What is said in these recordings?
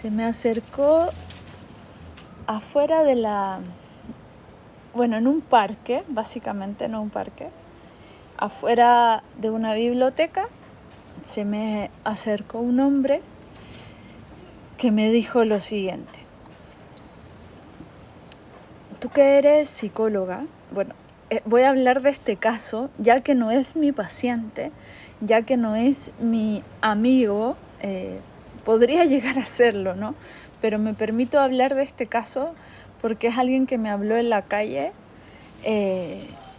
Se me acercó afuera en un parque, básicamente, no un parque, afuera de una biblioteca, se me acercó un hombre que me dijo lo siguiente: tú que eres psicóloga, voy a hablar de este caso, ya que no es mi paciente, ya que no es mi amigo, podría llegar a serlo, ¿no? Pero me permito hablar de este caso porque es alguien que me habló en la calle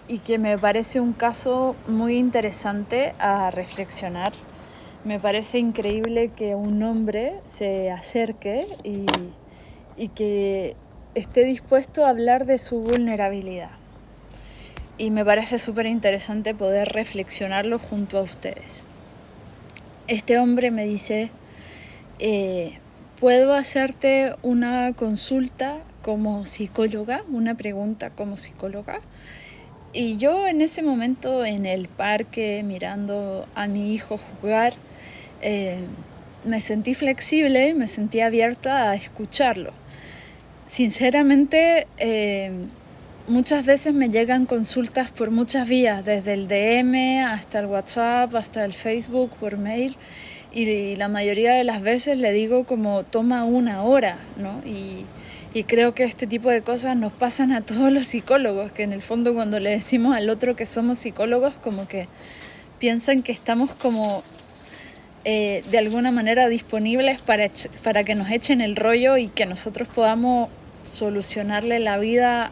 y que me parece un caso muy interesante a reflexionar. Me parece increíble que un hombre se acerque y que esté dispuesto a hablar de su vulnerabilidad. Y me parece súper interesante poder reflexionarlo junto a ustedes. Este hombre me dice: ¿puedo hacerte una consulta como psicóloga? Una pregunta como psicóloga. Y yo en ese momento en el parque mirando a mi hijo jugar, me sentí flexible y me sentí abierta a escucharlo. Sinceramente, muchas veces me llegan consultas por muchas vías, desde el DM hasta el WhatsApp, hasta el Facebook, por mail, y la mayoría de las veces le digo como toma una hora, ¿no? Y creo que este tipo de cosas nos pasan a todos los psicólogos, que en el fondo cuando le decimos al otro que somos psicólogos, como que piensan que estamos como de alguna manera disponibles para que nos echen el rollo y que nosotros podamos solucionarle la vida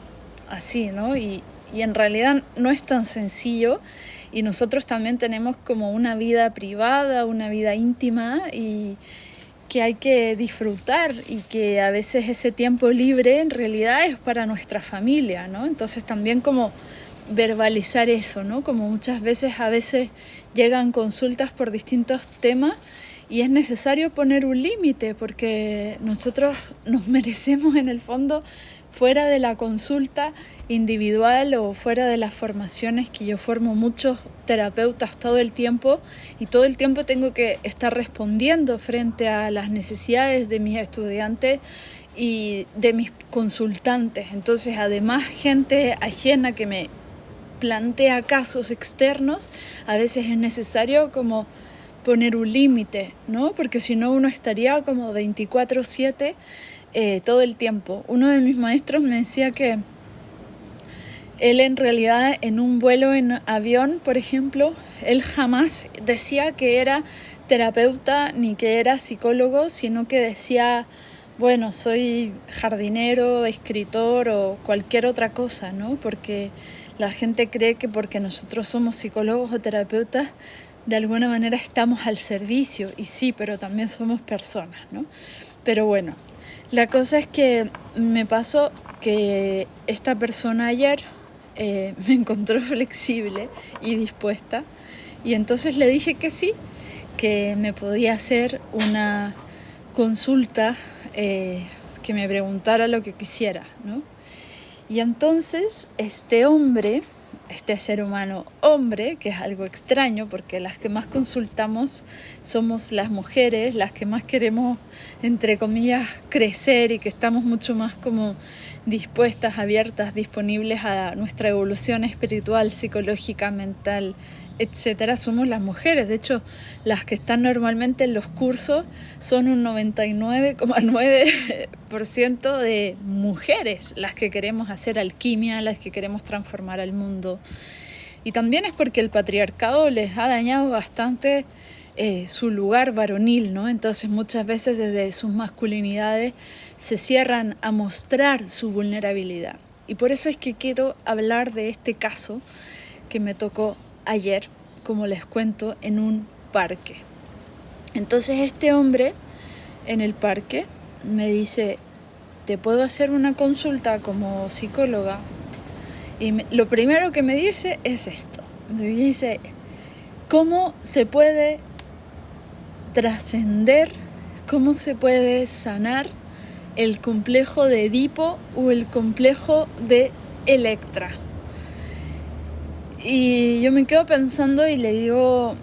así, ¿no? Y en realidad no es tan sencillo, y nosotros también tenemos como una vida privada, una vida íntima, y que hay que disfrutar, y que a veces ese tiempo libre en realidad es para nuestra familia, ¿no? Entonces también como verbalizar eso, ¿no? Como muchas veces llegan consultas por distintos temas y es necesario poner un límite, porque nosotros nos merecemos en el fondo, fuera de la consulta individual o fuera de las formaciones, que yo formo muchos terapeutas todo el tiempo, y todo el tiempo tengo que estar respondiendo frente a las necesidades de mis estudiantes y de mis consultantes. Entonces, además, gente ajena que me plantea casos externos, a veces es necesario como poner un límite, ¿no? Porque si no uno estaría como 24/7 todo el tiempo. Uno de mis maestros me decía que él en realidad en un vuelo en avión, por ejemplo, él jamás decía que era terapeuta ni que era psicólogo, sino que decía, bueno, soy jardinero, escritor o cualquier otra cosa, ¿no? Porque la gente cree que porque nosotros somos psicólogos o terapeutas, de alguna manera estamos al servicio, y sí, pero también somos personas, ¿no? Pero bueno, la cosa es que me pasó que esta persona ayer me encontró flexible y dispuesta, y entonces le dije que sí, que me podía hacer una consulta, que me preguntara lo que quisiera, ¿no? Y entonces este ser humano hombre, que es algo extraño porque las que más consultamos somos las mujeres, las que más queremos, entre comillas, crecer, y que estamos mucho más como dispuestas, abiertas, disponibles a nuestra evolución espiritual, psicológica, mental, etcétera, somos las mujeres. De hecho, las que están normalmente en los cursos son un 99,9% de mujeres, las que queremos hacer alquimia, las que queremos transformar al mundo. Y también es porque el patriarcado les ha dañado bastante su lugar varonil, ¿no? Entonces muchas veces desde sus masculinidades se cierran a mostrar su vulnerabilidad. Y por eso es que quiero hablar de este caso que me tocó ayer, como les cuento, en un parque. Entonces este hombre en el parque me dice: ¿te puedo hacer una consulta como psicóloga? Y lo primero que me dice es esto. Me dice: ¿cómo se puede trascender, cómo se puede sanar el complejo de Edipo o el complejo de Electra? Y yo me quedo pensando y le digo,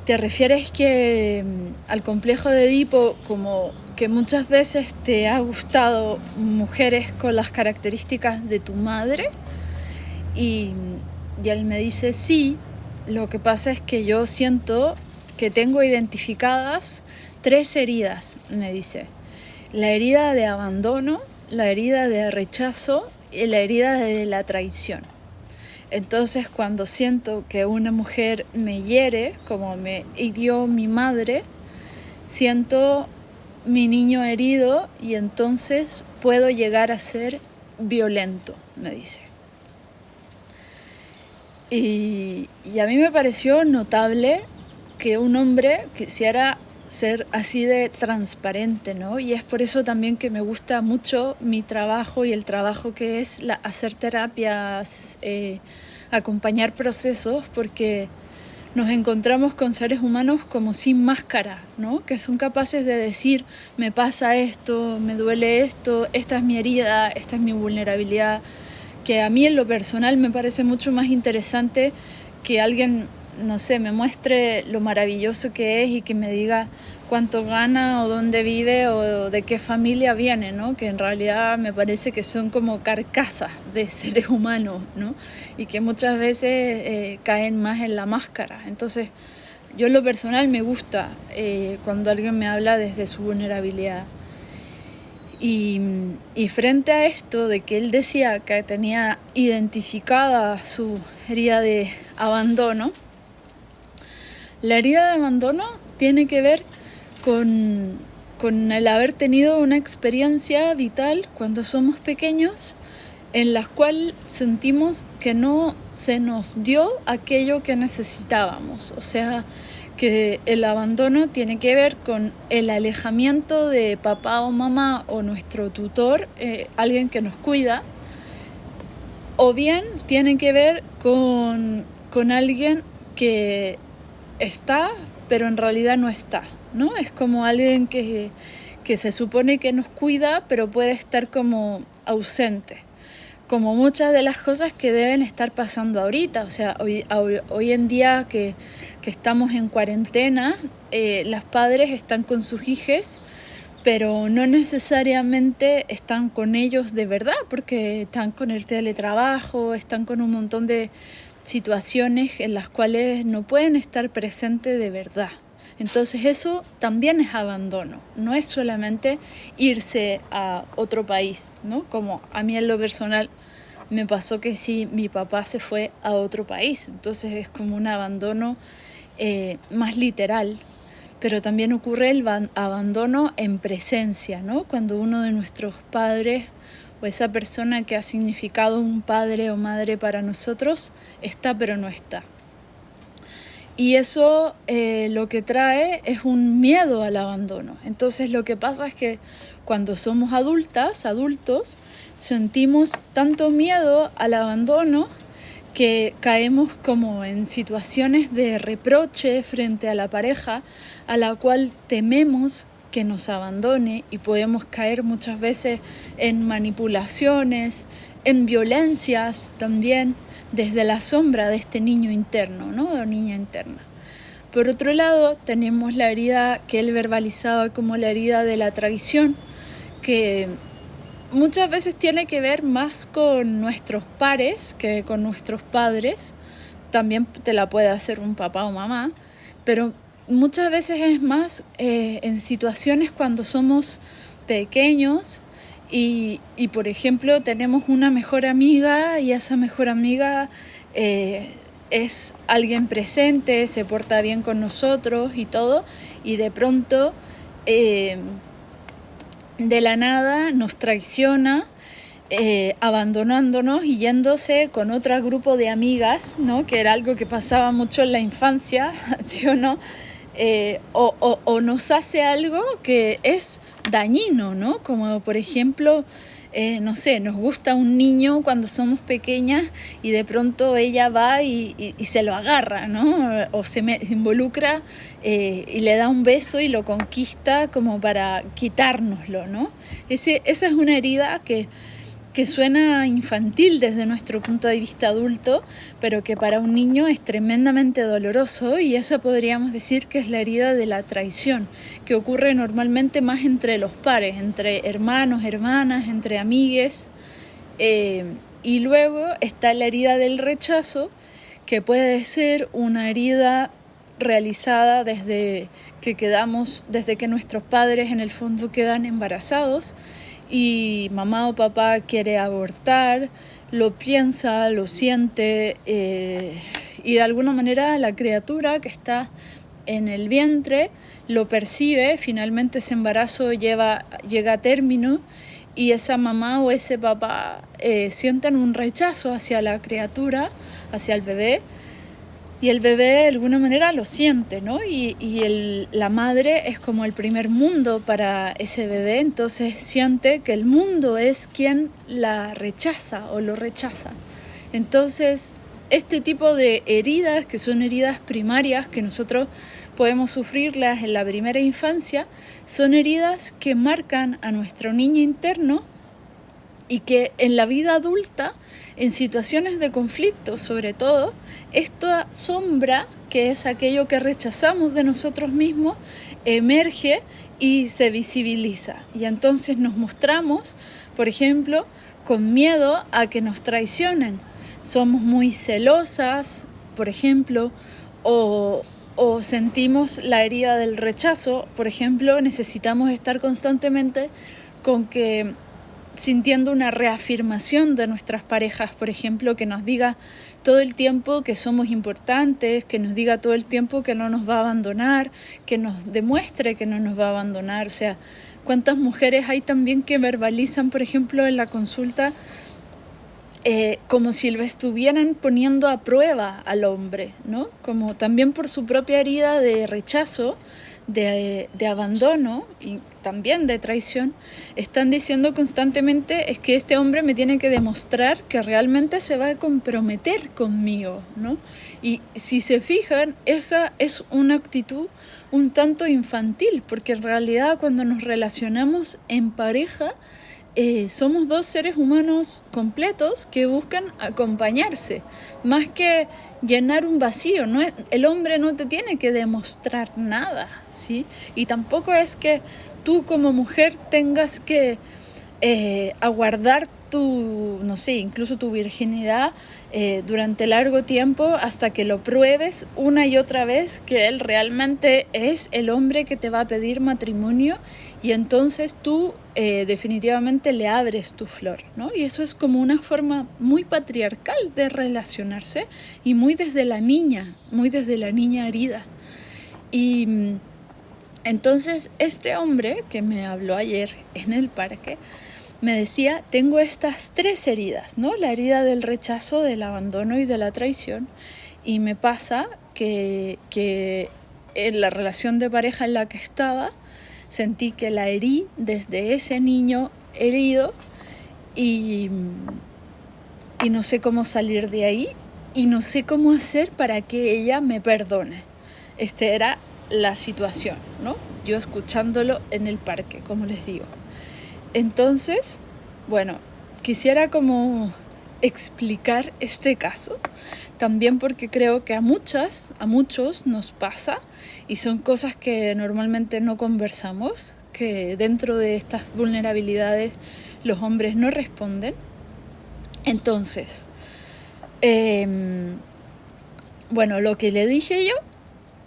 te refieres que al complejo de Edipo, como que muchas veces te ha gustado mujeres con las características de tu madre, y él me dice sí, lo que pasa es que yo siento que tengo identificadas 3 heridas, me dice. La herida de abandono, la herida de rechazo y la herida de la traición. Entonces, cuando siento que una mujer me hiere, como me hirió mi madre, siento mi niño herido y entonces puedo llegar a ser violento, me dice. Y a mí me pareció notable que un hombre quisiera ser así de transparente, ¿no? Y es por eso también que me gusta mucho mi trabajo y el trabajo que es hacer terapias, acompañar procesos, porque nos encontramos con seres humanos como sin máscara, ¿no? Que son capaces de decir, me pasa esto, me duele esto, esta es mi herida, esta es mi vulnerabilidad, que a mí en lo personal me parece mucho más interesante que alguien, no sé, me muestre lo maravilloso que es y que me diga cuánto gana o dónde vive o de qué familia viene, ¿no? Que en realidad me parece que son como carcasas de seres humanos, ¿no? Y que muchas veces caen más en la máscara. Entonces, yo en lo personal me gusta cuando alguien me habla desde su vulnerabilidad. Y frente a esto de que él decía que tenía identificada su herida de abandono, la herida de abandono tiene que ver con el haber tenido una experiencia vital cuando somos pequeños en la cual sentimos que no se nos dio aquello que necesitábamos. O sea, que el abandono tiene que ver con el alejamiento de papá o mamá o nuestro tutor, alguien que nos cuida, o bien tiene que ver con alguien que está, pero en realidad no está, ¿no? Es como alguien que se supone que nos cuida, pero puede estar como ausente. Como muchas de las cosas que deben estar pasando ahorita. O sea, hoy en día que estamos en cuarentena, los padres están con sus hijes, pero no necesariamente están con ellos de verdad, porque están con el teletrabajo, están con un montón de situaciones en las cuales no pueden estar presentes de verdad. Entonces eso también es abandono, no es solamente irse a otro país, ¿no? Como a mí en lo personal me pasó que sí, mi papá se fue a otro país, entonces es como un abandono más literal. Pero también ocurre el abandono en presencia, ¿no? Cuando uno de nuestros padres o esa persona que ha significado un padre o madre para nosotros está pero no está. Y eso lo que trae es un miedo al abandono. Entonces lo que pasa es que cuando somos adultos, sentimos tanto miedo al abandono que caemos como en situaciones de reproche frente a la pareja a la cual tememos que nos abandone, y podemos caer muchas veces en manipulaciones, en violencias también, desde la sombra de este niño interno, ¿no? O niña interna. Por otro lado, tenemos la herida que él verbalizaba como la herida de la traición, que muchas veces tiene que ver más con nuestros pares que con nuestros padres. También te la puede hacer un papá o mamá, pero muchas veces es más en situaciones cuando somos pequeños y por ejemplo tenemos una mejor amiga y esa mejor amiga es alguien presente, se porta bien con nosotros y todo, y de pronto de la nada nos traiciona, abandonándonos y yéndose con otro grupo de amigas, ¿no? Que era algo que pasaba mucho en la infancia, ¿sí o no? O nos hace algo que es dañino, ¿no? Como por ejemplo, no sé, nos gusta un niño cuando somos pequeñas y de pronto ella va y se lo agarra, ¿no? O se involucra y le da un beso y lo conquista como para quitárnoslo, ¿no? Esa es una herida que que suena infantil desde nuestro punto de vista adulto, pero que para un niño es tremendamente doloroso, y esa podríamos decir que es la herida de la traición, que ocurre normalmente más entre los pares, entre hermanos, hermanas, entre amigues. Y luego está la herida del rechazo, que puede ser una herida realizada desde que nuestros padres en el fondo quedan embarazados y mamá o papá quiere abortar, lo piensa, lo siente, y de alguna manera la criatura que está en el vientre lo percibe, finalmente ese embarazo llega a término y esa mamá o ese papá sienten un rechazo hacia la criatura, hacia el bebé, y el bebé de alguna manera lo siente, ¿no? La madre es como el primer mundo para ese bebé, entonces siente que el mundo es quien la rechaza o lo rechaza. Entonces, este tipo de heridas, que son heridas primarias, que nosotros podemos sufrirlas en la primera infancia, son heridas que marcan a nuestro niño interno y que en la vida adulta, en situaciones de conflicto sobre todo, esta sombra, que es aquello que rechazamos de nosotros mismos, emerge y se visibiliza. Y entonces nos mostramos, por ejemplo, con miedo a que nos traicionen. Somos muy celosas, por ejemplo, o sentimos la herida del rechazo. Por ejemplo, necesitamos estar constantemente sintiendo una reafirmación de nuestras parejas, por ejemplo, que nos diga todo el tiempo que somos importantes, que nos diga todo el tiempo que no nos va a abandonar, que nos demuestre que no nos va a abandonar. O sea, ¿cuántas mujeres hay también que verbalizan, por ejemplo, en la consulta, como si lo estuvieran poniendo a prueba al hombre, ¿no? Como también por su propia herida de rechazo, de abandono y también de traición, están diciendo constantemente: es que este hombre me tiene que demostrar que realmente se va a comprometer conmigo, ¿no? Y si se fijan, esa es una actitud un tanto infantil, porque en realidad cuando nos relacionamos en pareja, somos dos seres humanos completos que buscan acompañarse, más que llenar un vacío. El hombre no te tiene que demostrar nada, ¿sí? Y tampoco es que tú como mujer tengas que aguardar incluso tu virginidad durante largo tiempo hasta que lo pruebes una y otra vez que él realmente es el hombre que te va a pedir matrimonio, y entonces tú definitivamente le abres tu flor, ¿no? Y eso es como una forma muy patriarcal de relacionarse y muy desde la niña herida. Y entonces este hombre que me habló ayer en el parque me decía: tengo estas 3 heridas, ¿no? La herida del rechazo, del abandono y de la traición. Y me pasa que en la relación de pareja en la que estaba, sentí que la herí desde ese niño herido y no sé cómo salir de ahí y no sé cómo hacer para que ella me perdone. Esta era la situación, ¿no? Yo escuchándolo en el parque, como les digo. Entonces, bueno, quisiera como explicar este caso, también porque creo que a muchos nos pasa, y son cosas que normalmente no conversamos, que dentro de estas vulnerabilidades los hombres no responden. Entonces, bueno, lo que le dije yo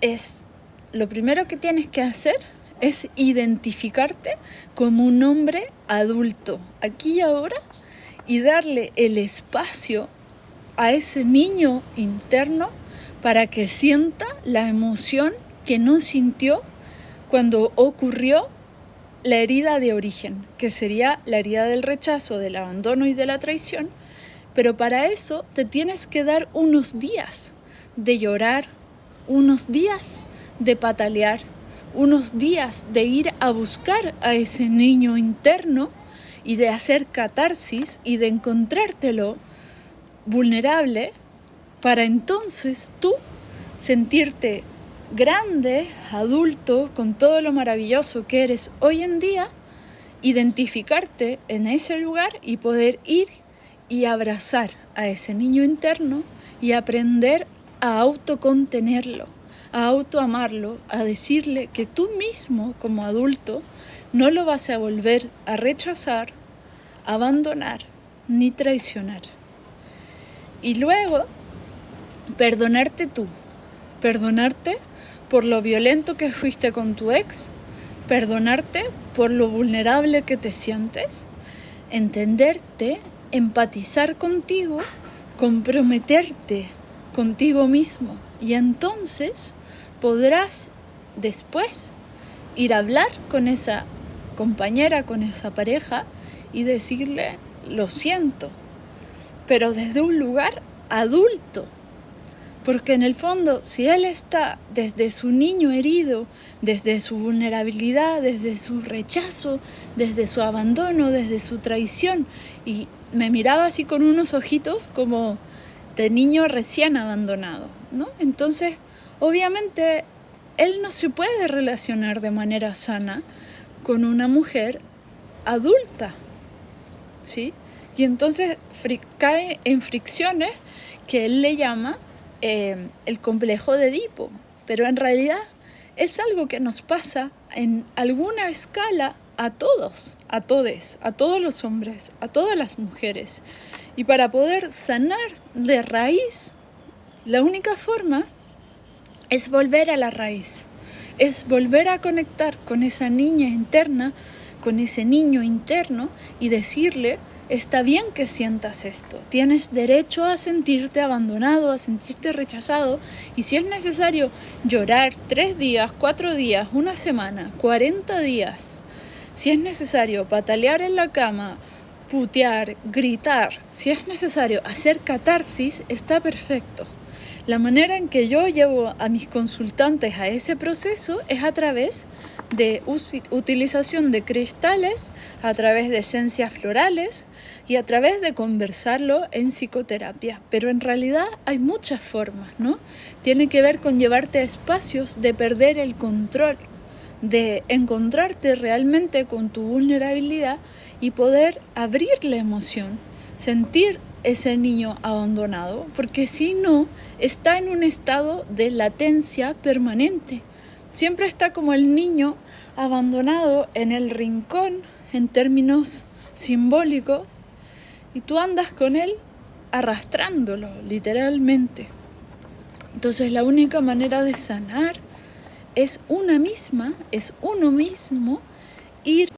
es: lo primero que tienes que hacer es identificarte como un hombre adulto, aquí y ahora, y darle el espacio a ese niño interno para que sienta la emoción que no sintió cuando ocurrió la herida de origen, que sería la herida del rechazo, del abandono y de la traición. Pero para eso te tienes que dar unos días de llorar, unos días de patalear, unos días de ir a buscar a ese niño interno y de hacer catarsis y de encontrártelo vulnerable, para entonces tú sentirte grande, adulto, con todo lo maravilloso que eres hoy en día, identificarte en ese lugar y poder ir y abrazar a ese niño interno y aprender a autocontenerlo, a autoamarlo, a decirle que tú mismo como adulto no lo vas a volver a rechazar, abandonar ni traicionar. Y luego, perdonarte tú, perdonarte por lo violento que fuiste con tu ex, perdonarte por lo vulnerable que te sientes, entenderte, empatizar contigo, comprometerte contigo mismo. Y entonces podrás después ir a hablar con esa compañera, con esa pareja y decirle, lo siento, pero desde un lugar adulto. Porque en el fondo, si él está desde su niño herido, desde su vulnerabilidad, desde su rechazo, desde su abandono, desde su traición, y me miraba así con unos ojitos como de niño recién abandonado, ¿no? Entonces, obviamente, él no se puede relacionar de manera sana con una mujer adulta, ¿sí? Y entonces cae en fricciones que él le llama el complejo de Edipo, pero en realidad es algo que nos pasa en alguna escala a todos, a todos los hombres, a todas las mujeres. Y para poder sanar de raíz, la única forma es volver a la raíz, es volver a conectar con esa niña interna, con ese niño interno y decirle, está bien que sientas esto, tienes derecho a sentirte abandonado, a sentirte rechazado, y si es necesario llorar 3 días, 4 días, una semana, 40 días, si es necesario patalear en la cama, putear, gritar, si es necesario hacer catarsis, está perfecto. La manera en que yo llevo a mis consultantes a ese proceso es a través de utilización de cristales, a través de esencias florales y a través de conversarlo en psicoterapia. Pero en realidad hay muchas formas, ¿no? Tiene que ver con llevarte a espacios de perder el control, de encontrarte realmente con tu vulnerabilidad y poder abrir la emoción, sentir ese niño abandonado, porque si no, está en un estado de latencia permanente. Siempre está como el niño abandonado en el rincón en términos simbólicos y tú andas con él arrastrándolo literalmente. Entonces la única manera de sanar es una misma, es uno mismo, ir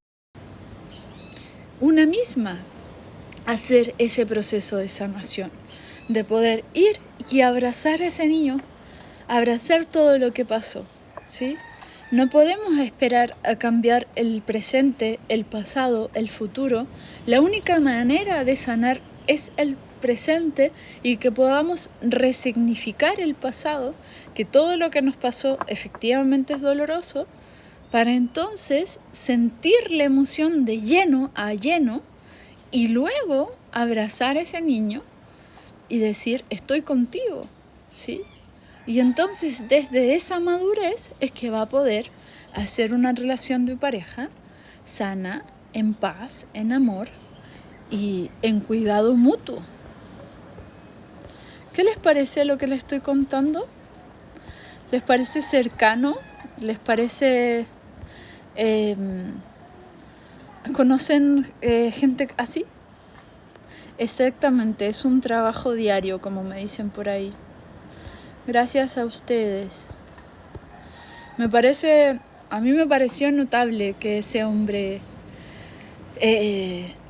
una misma hacer ese proceso de sanación, de poder ir y abrazar a ese niño, abrazar todo lo que pasó, ¿sí? No podemos esperar a cambiar el presente, el pasado, el futuro. La única manera de sanar es el presente y que podamos resignificar el pasado, que todo lo que nos pasó efectivamente es doloroso, para entonces sentir la emoción de lleno a lleno y luego abrazar a ese niño y decir, estoy contigo, ¿sí? Y entonces desde esa madurez es que va a poder hacer una relación de pareja sana, en paz, en amor y en cuidado mutuo. ¿Qué les parece lo que les estoy contando? ¿Les parece cercano? ¿Les parece... ¿Conocen gente así? Exactamente, es un trabajo diario, como me dicen por ahí. Gracias a ustedes. A mí me pareció notable que ese hombre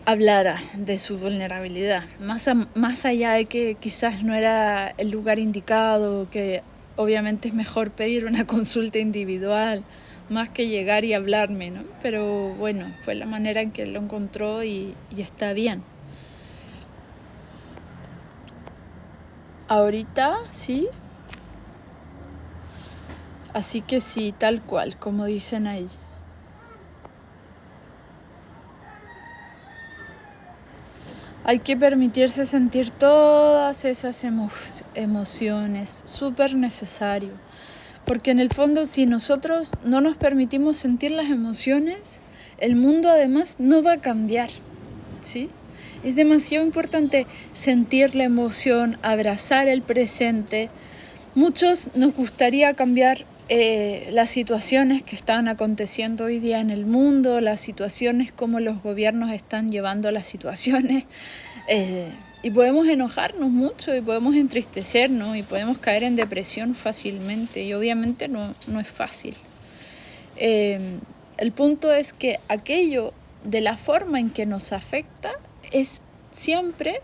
hablara de su vulnerabilidad, más allá de que quizás no era el lugar indicado, que obviamente es mejor pedir una consulta individual, más que llegar y hablarme, ¿no? Pero bueno, fue la manera en que él lo encontró y está bien. Ahorita, sí. Así que sí, tal cual, como dicen ahí. Hay que permitirse sentir todas esas emociones, súper necesario. Porque en el fondo, si nosotros no nos permitimos sentir las emociones, el mundo además no va a cambiar, ¿sí? Es demasiado importante sentir la emoción, abrazar el presente. Muchos nos gustaría cambiar las situaciones que están aconteciendo hoy día en el mundo, las situaciones como los gobiernos están llevando las situaciones, y podemos enojarnos mucho y podemos entristecernos y podemos caer en depresión fácilmente, y obviamente no es fácil. El punto es que aquello de la forma en que nos afecta es siempre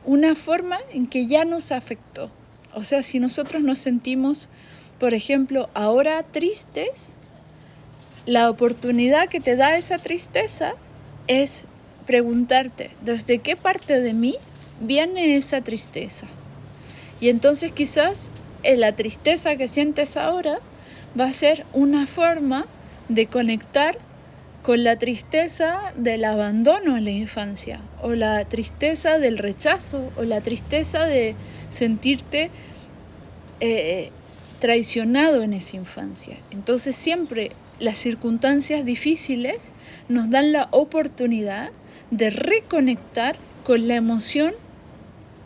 una forma en que ya nos afectó. O sea, si nosotros nos sentimos, por ejemplo, ahora tristes, la oportunidad que te da esa tristeza es preguntarte, ¿desde qué parte de mí viene esa tristeza? Y entonces quizás la tristeza que sientes ahora va a ser una forma de conectar con la tristeza del abandono en la infancia, o la tristeza del rechazo, o la tristeza de sentirte traicionado en esa infancia. Entonces siempre las circunstancias difíciles nos dan la oportunidad de reconectar con la emoción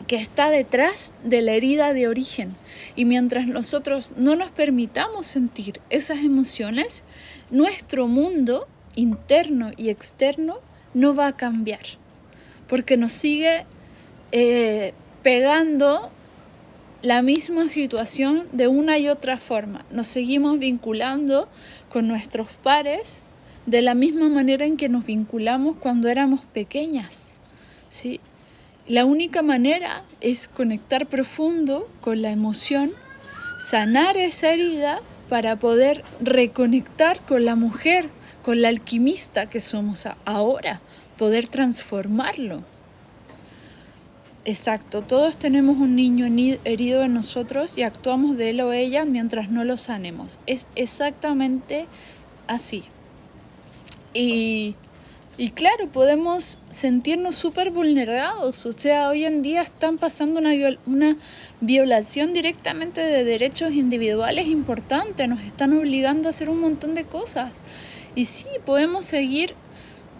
que está detrás de la herida de origen. Y mientras nosotros no nos permitamos sentir esas emociones, nuestro mundo interno y externo no va a cambiar, porque nos sigue pegando la misma situación de una y otra forma. Nos seguimos vinculando con nuestros pares de la misma manera en que nos vinculamos cuando éramos pequeñas, ¿sí? La única manera es conectar profundo con la emoción, sanar esa herida para poder reconectar con la mujer, con la alquimista que somos ahora, poder transformarlo. Exacto, todos tenemos un niño herido en nosotros y actuamos de él o ella mientras no lo sanemos. Es exactamente así. Y claro, podemos sentirnos súper vulnerados. O sea, hoy en día están pasando una violación directamente de derechos individuales importante. Nos están obligando a hacer un montón de cosas. Y sí, podemos seguir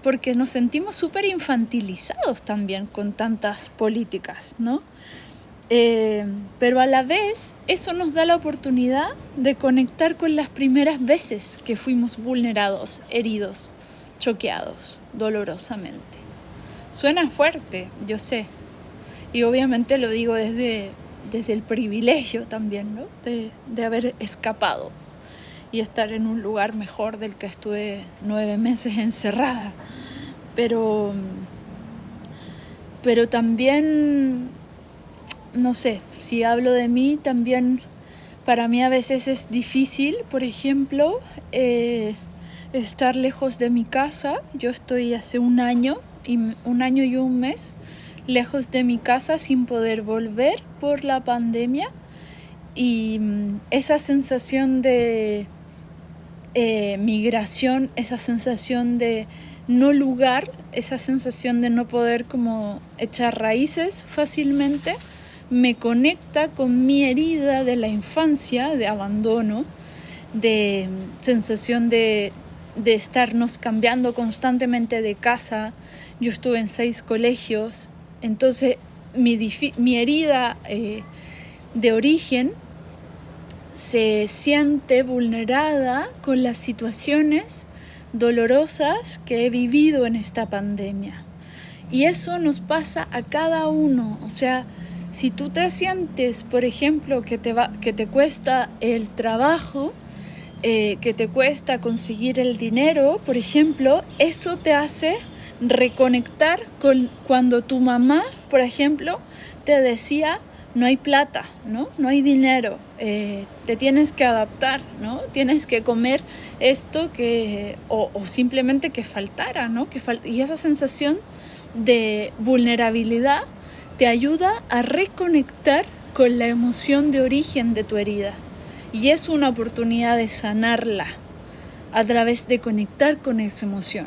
porque nos sentimos súper infantilizados también con tantas políticas, ¿no? Pero a la vez eso nos da la oportunidad de conectar con las primeras veces que fuimos vulnerados, heridos, choqueados, dolorosamente. Suena fuerte, yo sé, y obviamente lo digo desde el privilegio también, ¿no? De haber escapado y estar en un lugar mejor del que estuve 9 meses encerrada. Pero también, no sé, si hablo de mí, también para mí a veces es difícil, por ejemplo, estar lejos de mi casa. Yo estoy hace un año y un mes lejos de mi casa sin poder volver por la pandemia, y esa sensación de migración, esa sensación de no lugar, esa sensación de no poder como echar raíces fácilmente, me conecta con mi herida de la infancia, de abandono, de sensación de estarnos cambiando constantemente de casa. Yo estuve en 6 colegios, entonces mi herida de origen se siente vulnerada con las situaciones dolorosas que he vivido en esta pandemia. Y eso nos pasa a cada uno. O sea, si tú te sientes, por ejemplo, que te cuesta el trabajo, que te cuesta conseguir el dinero, por ejemplo, eso te hace reconectar con cuando tu mamá, por ejemplo, te decía: no hay plata, no hay dinero, te tienes que adaptar, ¿no? Tienes que comer esto o simplemente que faltara, ¿no? Y esa sensación de vulnerabilidad te ayuda a reconectar con la emoción de origen de tu herida. Y es una oportunidad de sanarla a través de conectar con esa emoción.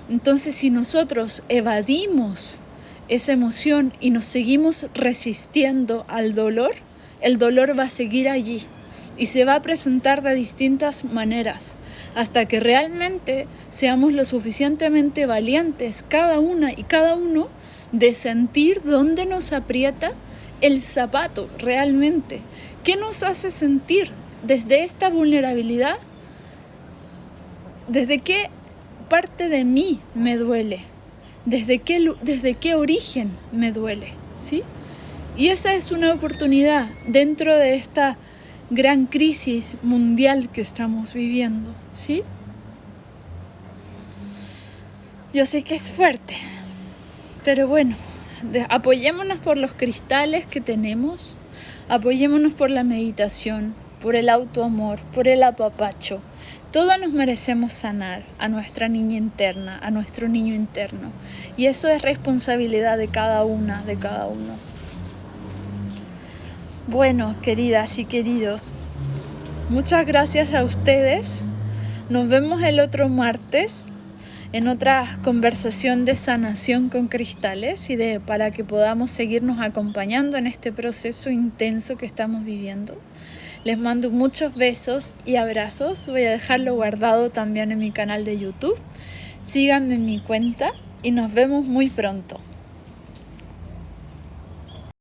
Entonces, si nosotros evadimos esa emoción y nos seguimos resistiendo al dolor, el dolor va a seguir allí. y se va a presentar de distintas maneras hasta que realmente seamos lo suficientemente valientes cada una y cada uno de sentir dónde nos aprieta el zapato realmente. ¿Qué nos hace sentir desde esta vulnerabilidad? ¿Desde qué parte de mí me duele? ¿Desde qué origen me duele? ¿Sí? Y esa es una oportunidad dentro de esta gran crisis mundial que estamos viviendo, ¿sí? Yo sé que es fuerte, pero bueno, apoyémonos por los cristales que tenemos, apoyémonos por la meditación, por el autoamor, por el apapacho. Todos nos merecemos sanar a nuestra niña interna, a nuestro niño interno. Y eso es responsabilidad de cada una, de cada uno. Bueno, queridas y queridos, muchas gracias a ustedes. Nos vemos el otro martes en otra conversación de sanación con cristales y para que podamos seguirnos acompañando en este proceso intenso que estamos viviendo. Les mando muchos besos y abrazos. Voy a dejarlo guardado también en mi canal de YouTube. Síganme en mi cuenta y nos vemos muy pronto.